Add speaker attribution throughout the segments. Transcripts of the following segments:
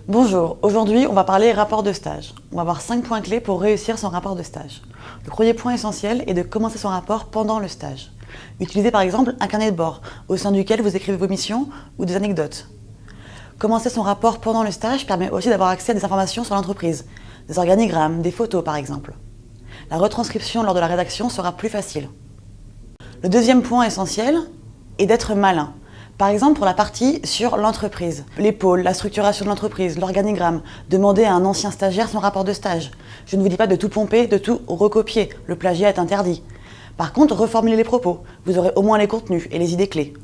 Speaker 1: Bonjour, aujourd'hui on va parler rapport de stage. On va voir 5 points clés pour réussir son rapport de stage. Le premier point essentiel est de commencer son rapport pendant le stage. Utilisez par exemple un carnet de bord au sein duquel vous écrivez vos missions ou des anecdotes. Commencer son rapport pendant le stage permet aussi d'avoir accès à des informations sur l'entreprise, des organigrammes, des photos par exemple. La retranscription lors de la rédaction sera plus facile. Le deuxième point essentiel est d'être malin. Par exemple, pour la partie sur l'entreprise, les pôles, la structuration de l'entreprise, l'organigramme, demandez à un ancien stagiaire son rapport de stage. Je ne vous dis pas de tout pomper, de tout recopier, le plagiat est interdit. Par contre, reformulez les propos, vous aurez au moins les contenus et les idées clés.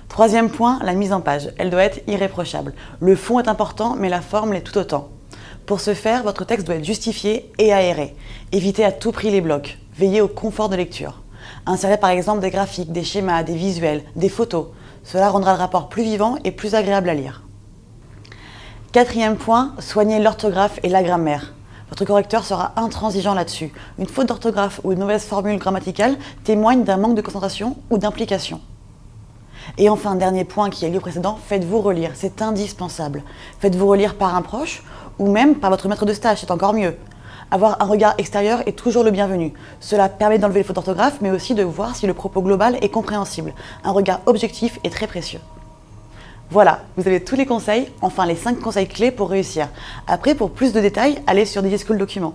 Speaker 1: Troisième point, la mise en page, elle doit être irréprochable. Le fond est important, mais la forme l'est tout autant. Pour ce faire, votre texte doit être justifié et aéré. Évitez à tout prix les blocs, veillez au confort de lecture. Insérez par exemple des graphiques, des schémas, des visuels, des photos. Cela rendra le rapport plus vivant et plus agréable à lire. Quatrième point, soignez l'orthographe et la grammaire. Votre correcteur sera intransigeant là-dessus. Une faute d'orthographe ou une mauvaise formule grammaticale témoigne d'un manque de concentration ou d'implication. Et enfin, dernier point qui est lié au précédent, faites-vous relire, c'est indispensable. Faites-vous relire par un proche ou même par votre maître de stage, c'est encore mieux. Avoir un regard extérieur est toujours le bienvenu. Cela permet d'enlever les fautes d'orthographe, mais aussi de voir si le propos global est compréhensible. Un regard objectif est très précieux. Voilà, vous avez tous les conseils, enfin les 5 conseils clés pour réussir. Après, pour plus de détails, allez sur DigiSchool Documents.